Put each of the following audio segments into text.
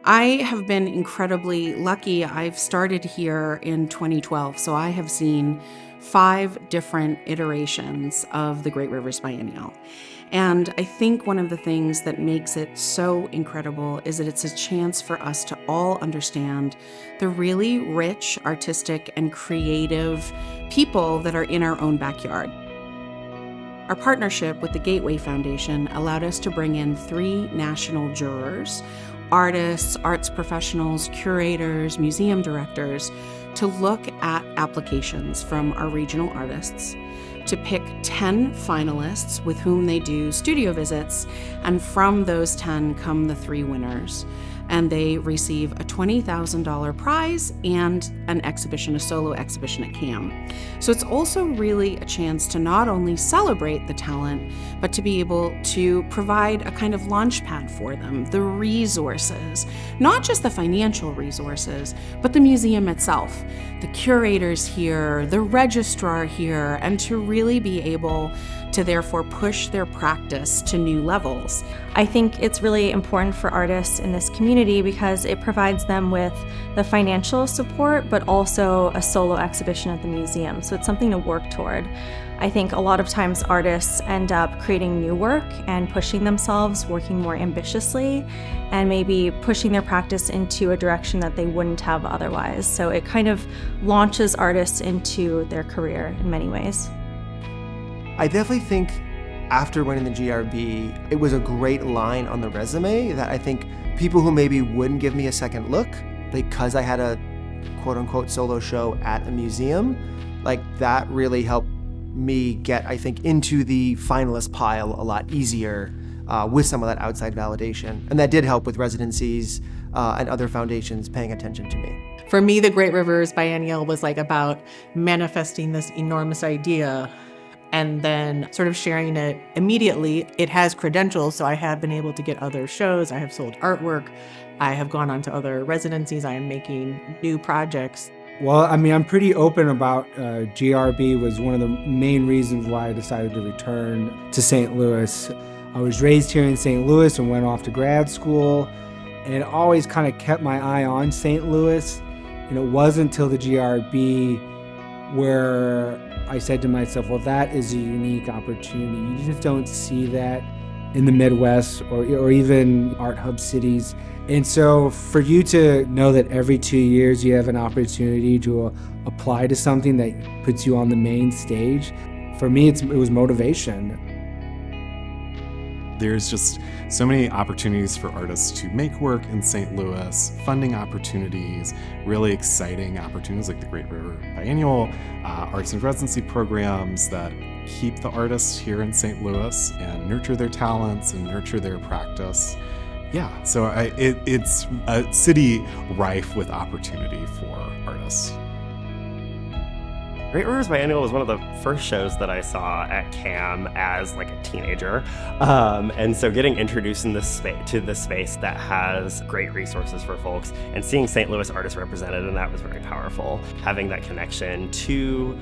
I have been incredibly lucky. I've started here in 2012, so I have seen 5 different iterations of the Great Rivers Biennial. And I think one of the things that makes it so incredible is that it's a chance for us to all understand the really rich, artistic, and creative people that are in our own backyard. Our partnership with the Gateway Foundation allowed us to bring in 3 national jurors, artists, arts professionals, curators, museum directors, to look at applications from our regional artists, to pick 10 finalists with whom they do studio visits, and from those 10 come the 3 winners. And they receive a $20,000 prize and an exhibition, a solo exhibition at CAM. So it's also really a chance to not only celebrate the talent, but to be able to provide a kind of launch pad for them, the resources, not just the financial resources, but the museum itself, the curators here, the registrar here, and to really be able to therefore push their practice to new levels. I think it's really important for artists in this community because it provides them with the financial support, but also a solo exhibition at the museum. So it's something to work toward. I think a lot of times artists end up creating new work and pushing themselves, working more ambitiously, and maybe pushing their practice into a direction that they wouldn't have otherwise. So it kind of launches artists into their career in many ways. I definitely think after winning the GRB, it was a great line on the resume that I think people who maybe wouldn't give me a second look because I had a quote-unquote solo show at a museum, like that really helped me get, I think, into the finalist pile a lot easier with some of that outside validation. And that did help with residencies and other foundations paying attention to me. For me, the Great Rivers Biennial was like about manifesting this enormous idea and then sort of sharing it immediately. It has credentials, so I have been able to get other shows. I have sold artwork. I have gone on to other residencies. I am making new projects. Well, I mean, I'm pretty open about GRB was one of the main reasons why I decided to return to St. Louis. I was raised here in St. Louis and went off to grad school, and always kind of kept my eye on St. Louis. And it wasn't until the GRB where I said to myself, well, that is a unique opportunity. You just don't see that in the Midwest or even art hub cities. And so for you to know that every 2 years you have an opportunity to apply to something that puts you on the main stage, for me, it was motivation. There's just so many opportunities for artists to make work in St. Louis, funding opportunities, really exciting opportunities like the Great River Biennial, arts and residency programs that keep the artists here in St. Louis and nurture their talents and nurture their practice. Yeah, so it's a city rife with opportunity for artists. Great Rivers Biennial was one of the first shows that I saw at CAM as like a teenager. And so getting introduced in to this space that has great resources for folks and seeing St. Louis artists represented, and that was very powerful. Having that connection to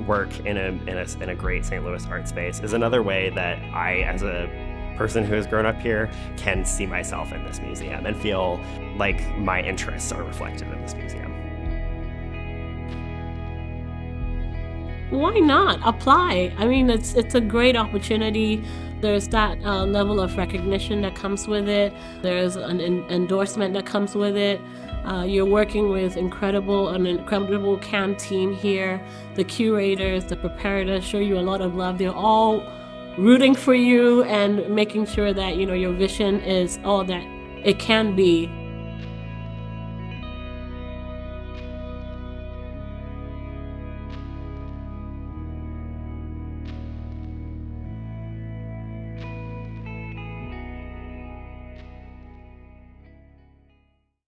work in a great St. Louis art space is another way that I, as a person who has grown up here, can see myself in this museum and feel like my interests are reflected in this museum. Why not? Apply. I mean, it's a great opportunity. There's that level of recognition that comes with it. There's an endorsement that comes with it. You're working with an incredible CAM team here. The curators, the preparators show you a lot of love. They're all rooting for you and making sure that your vision is all that it can be.